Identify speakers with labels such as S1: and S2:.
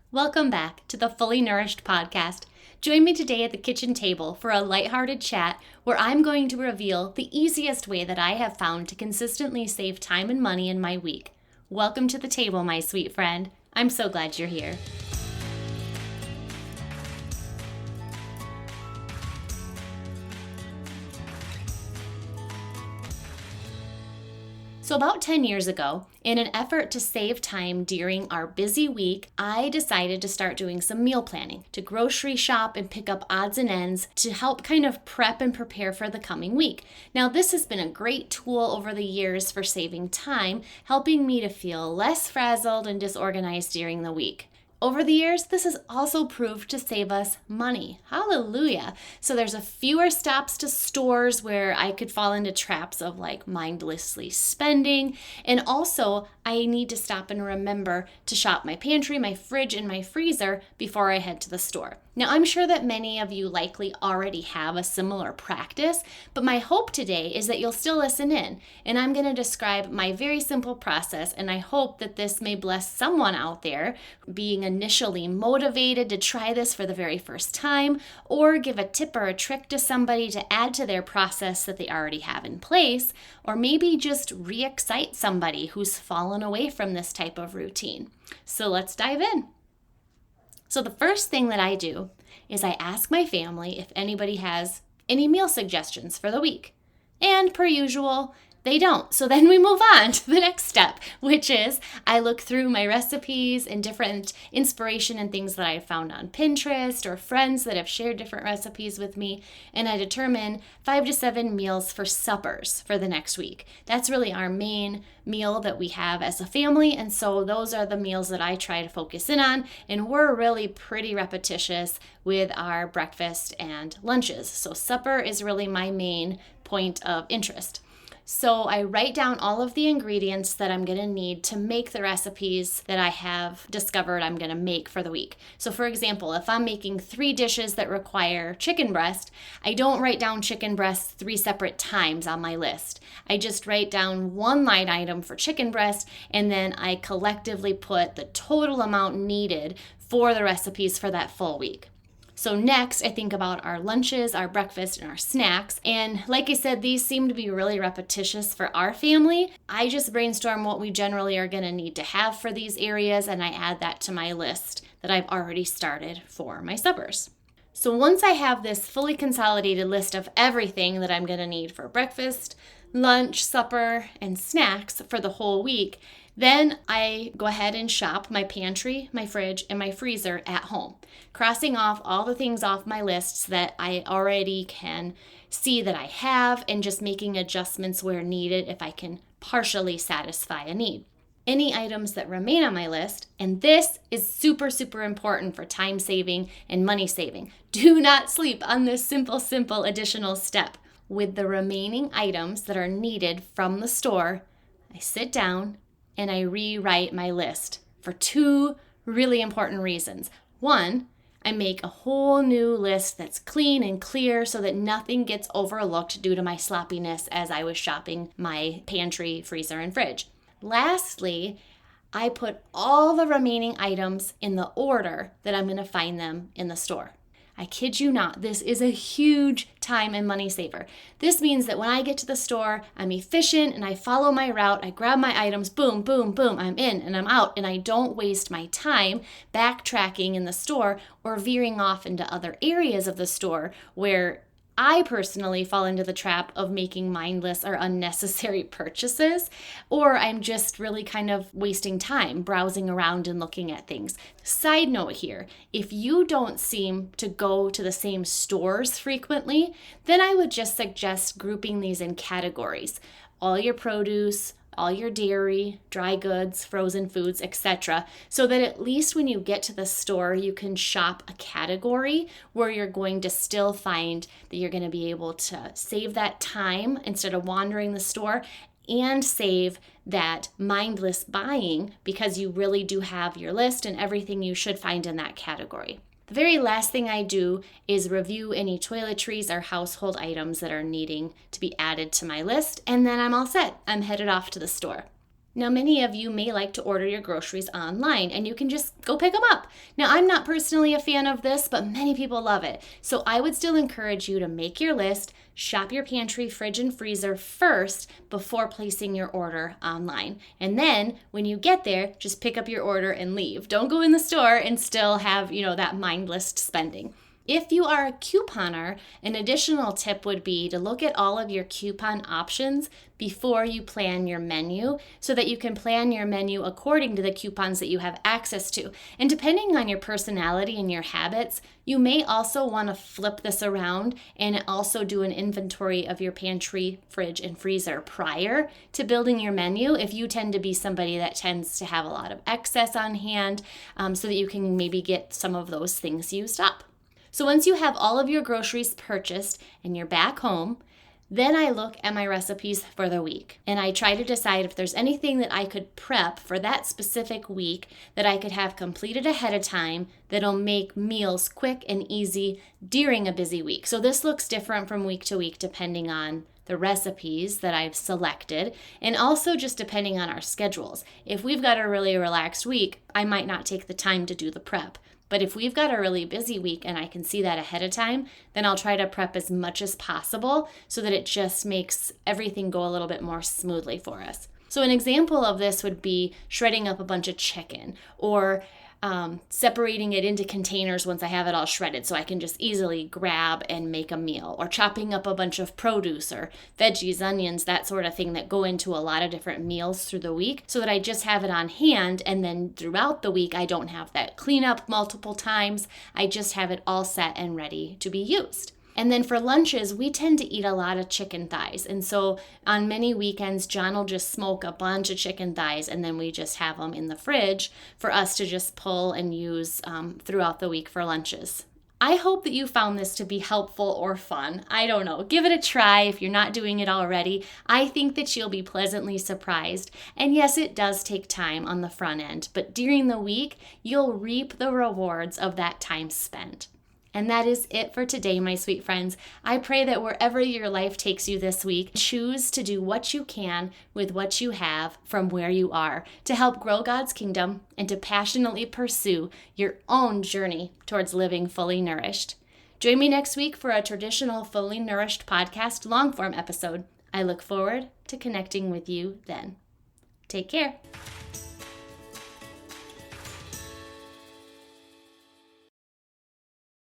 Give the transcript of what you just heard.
S1: Welcome back to the Fully Nourished podcast. Join me today at the kitchen table for a lighthearted chat where I'm going to reveal the easiest way that I have found to consistently save time and money in my week. Welcome to the table, my sweet friend. I'm so glad you're here. So about 10 years ago, in an effort to save time during our busy week, I decided to start doing some meal planning, to grocery shop and pick up odds and ends to help kind of prep and prepare for the coming week. Now, this has been a great tool over the years for saving time, helping me to feel less frazzled and disorganized during the week. Over the years, this has also proved to save us money. Hallelujah. So there's a fewer stops to stores where I could fall into traps of like mindlessly spending. And also, I need to stop and remember to shop my pantry, my fridge, and my freezer before I head to the store. Now, I'm sure that many of you likely already have a similar practice, but my hope today is that you'll still listen in, and I'm going to describe my very simple process, and I hope that this may bless someone out there being initially motivated to try this for the very first time, or give a tip or a trick to somebody to add to their process that they already have in place, or maybe just re-excite somebody who's fallen away from this type of routine. So let's dive in. So the first thing that I do is I ask my family if anybody has any meal suggestions for the week. And per usual, they don't. So then we move on to the next step, which is I look through my recipes and different inspiration and things that I found on Pinterest or friends that have shared different recipes with me, and I determine 5 to 7 meals for suppers for the next week. That's really our main meal that we have as a family, and so those are the meals that I try to focus in on, and we're really pretty repetitious with our breakfast and lunches. So supper is really my main point of interest. So I write down all of the ingredients that I'm going to need to make the recipes that I have discovered I'm going to make for the week. So for example, if I'm making 3 dishes that require chicken breast, I don't write down chicken breast 3 separate times on my list. I just write down one line item for chicken breast, and then I collectively put the total amount needed for the recipes for that full week. So next, I think about our lunches, our breakfast, and our snacks. And like I said, these seem to be really repetitious for our family. I just brainstorm what we generally are going to need to have for these areas, and I add that to my list that I've already started for my suppers. So once I have this fully consolidated list of everything that I'm going to need for breakfast, lunch, supper, and snacks for the whole week, then I go ahead and shop my pantry, my fridge, and my freezer at home, crossing off all the things off my lists that I already can see that I have and just making adjustments where needed if I can partially satisfy a need. Any items that remain on my list, and this is super, super important for time saving and money saving. Do not sleep on this simple additional step. With the remaining items that are needed from the store, I sit down and I rewrite my list for 2 really important reasons. One, I make a whole new list that's clean and clear so that nothing gets overlooked due to my sloppiness as I was shopping my pantry, freezer, and fridge. Lastly, I put all the remaining items in the order that I'm going to find them in the store. I kid you not, this is a huge time and money saver. This means that when I get to the store, I'm efficient and I follow my route, I grab my items, boom, boom, boom, I'm in and I'm out, and I don't waste my time backtracking in the store or veering off into other areas of the store where I personally fall into the trap of making mindless or unnecessary purchases, or I'm just really kind of wasting time browsing around and looking at things. Side note here, if you don't seem to go to the same stores frequently, then I would just suggest grouping these in categories. All your produce, all your dairy, dry goods, frozen foods, etc., so that at least when you get to the store, you can shop a category where you're going to still find that you're going to be able to save that time instead of wandering the store and save that mindless buying because you really do have your list and everything you should find in that category. The very last thing I do is review any toiletries or household items that are needing to be added to my list, and then I'm all set. I'm headed off to the store. Now, many of you may like to order your groceries online and you can just go pick them up. Now, I'm not personally a fan of this, but many people love it. So I would still encourage you to make your list, shop your pantry, fridge, and freezer first before placing your order online. And then when you get there, just pick up your order and leave. Don't go in the store and still have, that mindless spending. If you are a couponer, an additional tip would be to look at all of your coupon options before you plan your menu so that you can plan your menu according to the coupons that you have access to. And depending on your personality and your habits, you may also want to flip this around and also do an inventory of your pantry, fridge, and freezer prior to building your menu if you tend to be somebody that tends to have a lot of excess on hand, so that you can maybe get some of those things used up. So once you have all of your groceries purchased and you're back home, then I look at my recipes for the week and I try to decide if there's anything that I could prep for that specific week that I could have completed ahead of time that'll make meals quick and easy during a busy week. So this looks different from week to week depending on the recipes that I've selected, and also just depending on our schedules. If we've got a really relaxed week, I might not take the time to do the prep. But if we've got a really busy week and I can see that ahead of time, then I'll try to prep as much as possible so that it just makes everything go a little bit more smoothly for us. So an example of this would be shredding up a bunch of chicken or separating it into containers once I have it all shredded so I can just easily grab and make a meal, or chopping up a bunch of produce or veggies, onions, that sort of thing that go into a lot of different meals through the week so that I just have it on hand, and then throughout the week I don't have that cleanup multiple times. I just have it all set and ready to be used. And then for lunches, we tend to eat a lot of chicken thighs. And so on many weekends, John will just smoke a bunch of chicken thighs and then we just have them in the fridge for us to just pull and use throughout the week for lunches. I hope that you found this to be helpful or fun. I don't know. Give it a try if you're not doing it already. I think that you'll be pleasantly surprised. And yes, it does take time on the front end, but during the week, you'll reap the rewards of that time spent. And that is it for today, my sweet friends. I pray that wherever your life takes you this week, choose to do what you can with what you have from where you are to help grow God's kingdom and to passionately pursue your own journey towards living fully nourished. Join me next week for a traditional Fully Nourished podcast long-form episode. I look forward to connecting with you then. Take care.